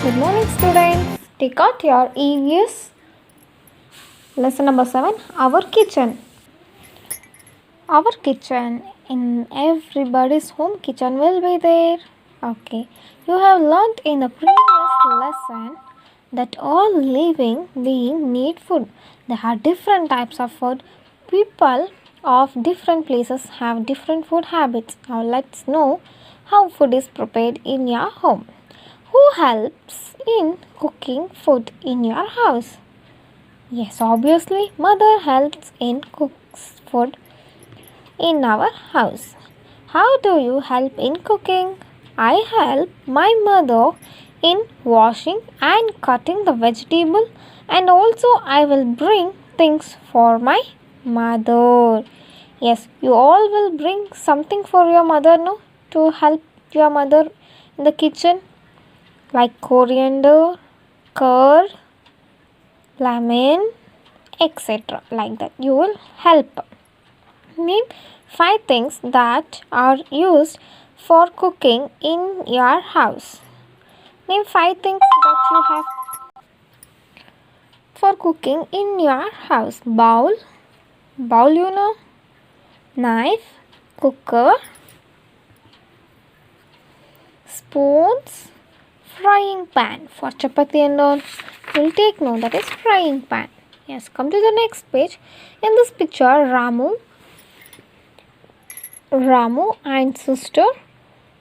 Good morning, students. Take out your EVS. Lesson number 7. Our kitchen. Our kitchen. In everybody's home, kitchen will be there. Okay. You have learnt in the previous lesson that all living beings need food. There are different types of food. People of different places have different food habits. Now let's know how food is prepared in your home. Who helps in cooking food in your house? Yes, obviously, mother helps in cooks food in our house. How do you help in cooking? I help my mother in washing and cutting the vegetable, and also I will bring things for my mother. Yes, you all will bring something for your mother, no? To help your mother in the kitchen, like coriander, curd, lemon, etc. Like that. You will help. Name 5 things that are used for cooking in your house. Name 5 things that you have for cooking in your house. Bowl, you know, knife, cooker, spoons, frying pan. For chapati and all, we'll take note that is frying pan. Yes, come to the next page. In this picture, Ramu and sister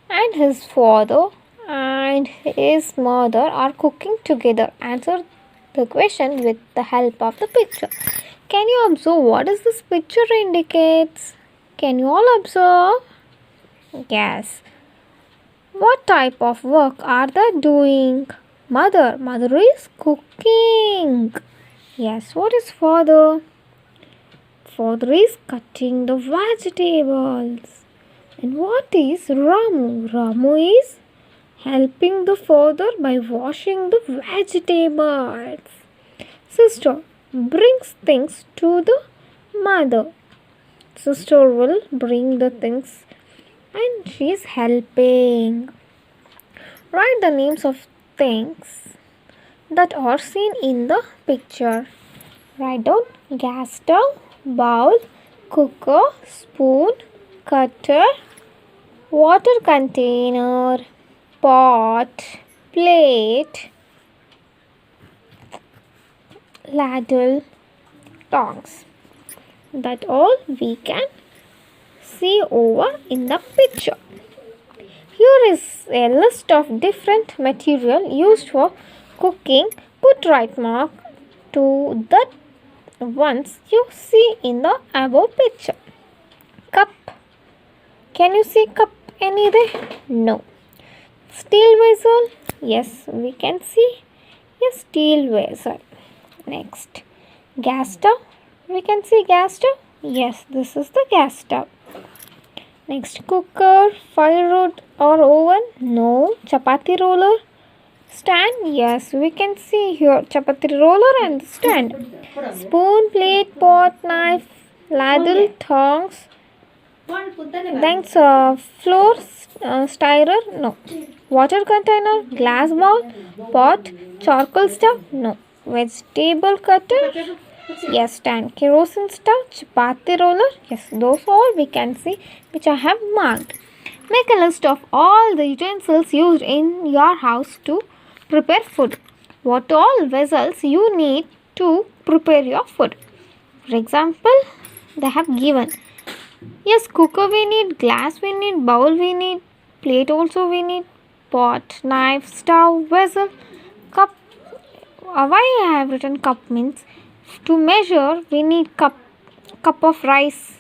and his father and his mother are cooking together. Answer the question with the help of the picture. Can you observe what is this picture indicates? Can you all observe? Yes. What type of work are they doing? Mother is cooking. Yes, what is father? Father is cutting the vegetables. And what is Ramu? Ramu is helping the father by washing the vegetables. Sister brings things to the mother. Sister will bring the things and she is helping. Write the names of things that are seen in the picture. Write down gas stove, bowl, cooker, spoon, cutter, water container, pot, plate, ladle, tongs. That all we can see over in the picture. Here is a list of different material used for cooking. Put right mark to the ones you see in the above picture. Cup. Can you see cup anywhere? No. Steel vessel. Yes, we can see a steel vessel. Next. Gas stove. We can see gas stove. Yes, this is the gas stove. Next, cooker, firewood or oven? No. Chapati roller? Stand? Yes, we can see here chapati roller and stand. Spoon, plate, pot, knife, ladle, tongs. Then floor, stirrer? No. Water container, glass bowl, pot, charcoal stove? No. Vegetable cutter? Yes, stand. Kerosene stove, chapati roller? Yes, those all we can see which I have marked. Make a list of all the utensils used in your house to prepare food. What all vessels you need to prepare your food. For example, they have given. Yes, cooker we need, glass we need, bowl we need, plate also we need, pot, knife, stove, vessel, cup. Why I have written cup means to measure we need cup of rice.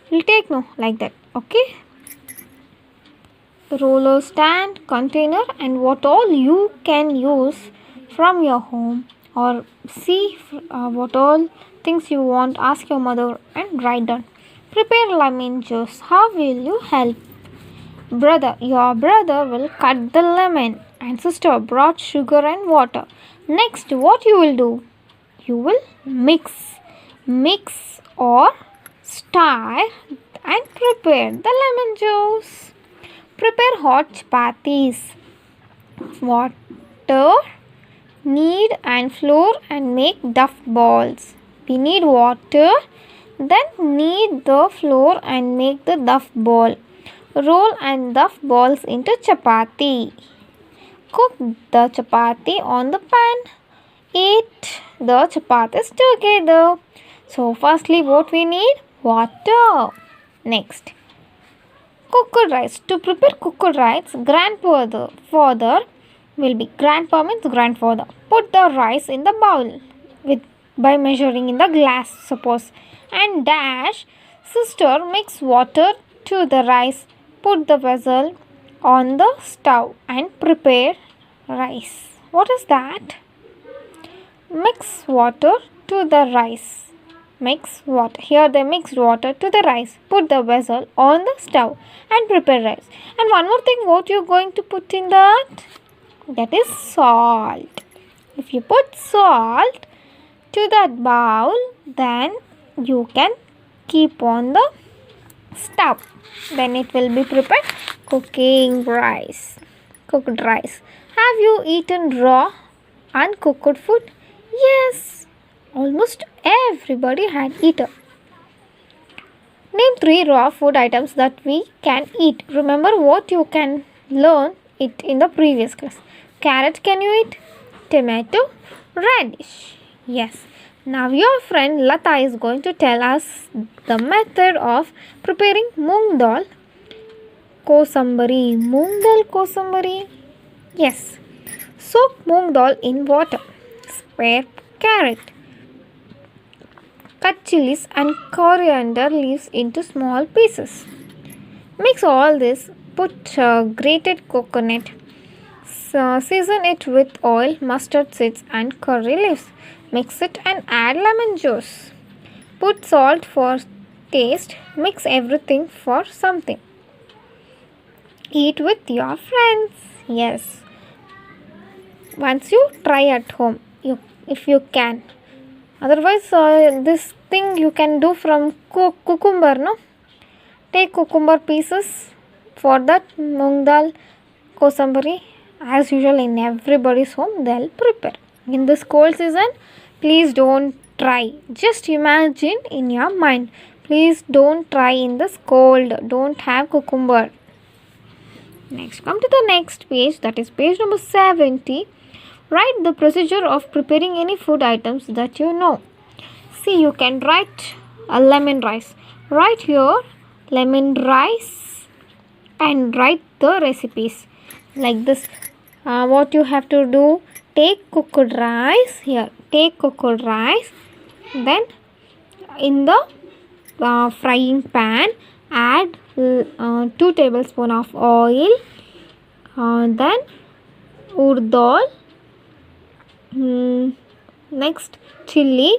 We'll take no like that. Okay. Roller, stand, container, and what all you can use from your home, or see what all things you want. Ask your mother and write down. Prepare lemon juice. How will you help? Brother, your brother will cut the lemon, and sister brought sugar and water. Next, what you will do? You will mix or stir and prepare the lemon juice. Prepare hot chapatis. What water, knead and flour and make duff balls. We need water, then knead the flour and make the duff ball. Roll and duff balls into chapati. Cook the chapati on the pan. Eat the chapatis together. So firstly what we need? Water. Next, cooked rice. To prepare cooked rice, grandpa means grandfather. Put the rice in the bowl by measuring in the glass, suppose, and dash. Sister, mix water to the rice. Put the vessel on the stove and prepare rice. What is that? Mix water to the rice. Mix water. Here they mixed water to the rice. Put the vessel on the stove and prepare rice. And one more thing, what you are going to put in that? That is salt. If you put salt to that bowl, then you can keep on the stove. Then it will be prepared cooking rice. Cooked rice. Have you eaten raw uncooked food? Yes. Almost everybody had eaten. Name 3 raw food items that we can eat. Remember what you can learn it in the previous class. Carrot can you eat? Tomato, radish. Yes. Now your friend Lata is going to tell us the method of preparing moong dal kosambari. Moong dal kosambari. Yes. Soak moong dal in water. Spare carrot. Cut chilies and coriander leaves into small pieces. Mix all this. Put grated coconut. Season it with oil, mustard seeds and curry leaves. Mix it and add lemon juice. Put salt for taste. Mix everything for something. Eat with your friends. Yes. Once you try at home, if you can. Otherwise, this thing you can do from cucumber, no? Take cucumber pieces for that moong dal kosambari. As usual in everybody's home, they'll prepare. In this cold season, please don't try. Just imagine in your mind. Please don't try in this cold. Don't have cucumber. Next, come to the next page. That is page number 70. Write the procedure of preparing any food items that you know. See, you can write a lemon rice. Write here lemon rice and write the recipes like this. What you have to do, take cooked rice here. Take cooked rice. Then in the frying pan, add 2 tablespoons of oil. Then urd dal. Next, chili,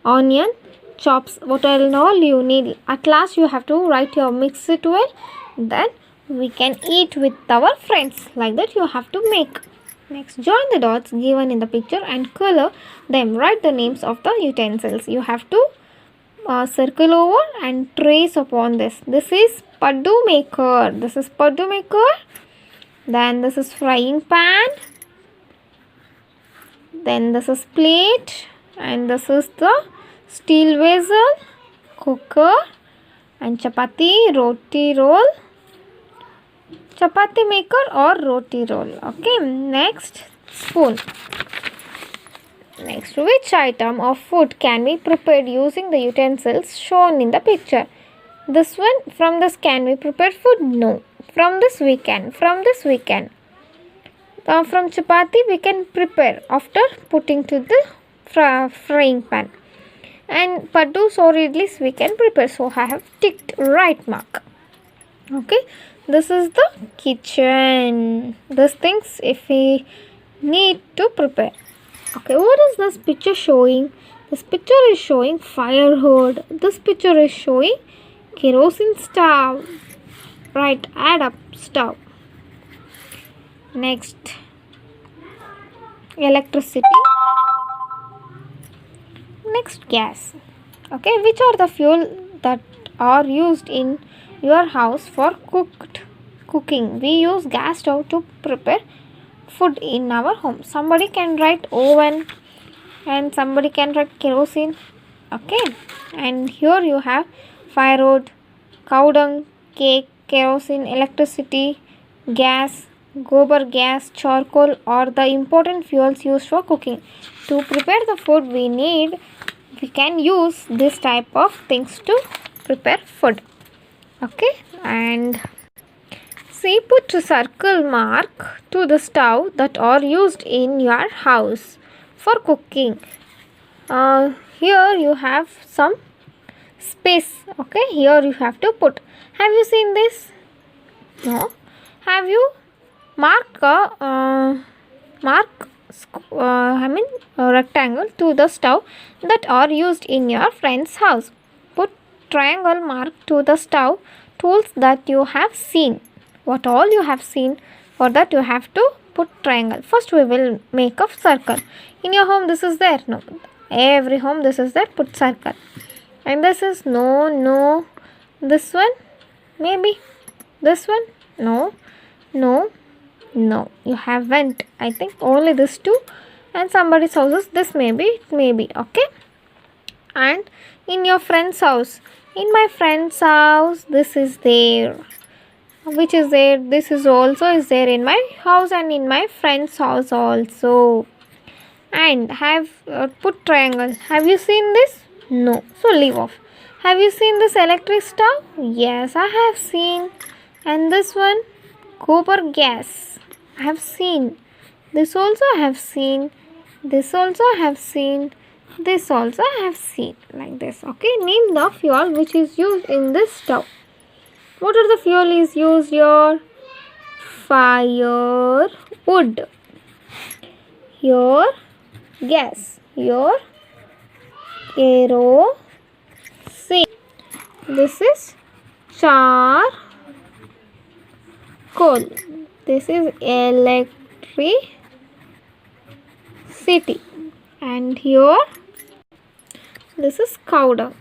onion, chops, whatever you need. At last you have to write your mix it well. Then we can eat with our friends. Like that you have to make. Next, join the dots given in the picture and color them. Write the names of the utensils. You have to circle over and trace upon this. This is paddu maker. This is paddu maker. Then this is frying pan. Then this is plate, and this is the steel vessel, cooker, and chapati, roti roll, chapati maker or roti roll. Okay, next, spoon. Next, which item of food can be prepared using the utensils shown in the picture? This one, from this can we prepare food? No. From this we can. From this we can. From chapati we can prepare after putting to the frying pan. And paddus or idlis we can prepare. So I have ticked right mark. Okay. This is the kitchen. These things if we need to prepare. Okay. What is this picture showing? This picture is showing firewood. This picture is showing kerosene stove. Right. Add up stove. Next, electricity. Next, gas. Okay, which are the fuel that are used in your house for cooking? We use gas stove to prepare food in our home. Somebody can write oven and somebody can write kerosene. Okay, and here you have firewood, cow dung, cake, kerosene, electricity, gas, gobar gas, charcoal, or the important fuels used for cooking. To prepare the food we can use this type of things to prepare food. Okay, and see, put a circle mark to the stove that are used in your house for cooking. Here you have some space. Okay, here you have to put. Have you seen this? No. Have you marked a rectangle to the stove that are used in your friend's house? Put triangle mark to the stove tools that you have seen. What all you have seen, for that you have to put triangle. First we will make a circle. In your home this is there? No. Every home this is there. Put circle. And this is no. This one? Maybe. This one? No. You haven't. I think only this two. And somebody's house is this maybe. Okay. And in your friend's house. In my friend's house this is there. Which is there? This is also is there in my house and in my friend's house also. And have put triangle. Have you seen this? No. So leave off. Have you seen this electric stove? Yes, I have seen. And this one? Gobar gas. I have seen. This also I have seen. This also I have seen. This also I have seen. Like this. Okay. Name the fuel which is used in this stove. What are the fuel is used here? Firewood. Here gas. Here kerosene. This is charcoal. This is electricity. And here this is cow dung.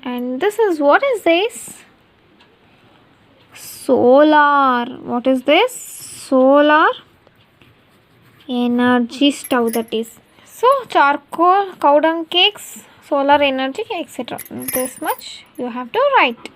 And this is, what is this? Solar. What is this? Solar energy stove, that is. So charcoal, cow dung cakes, solar energy, etc. This much you have to write.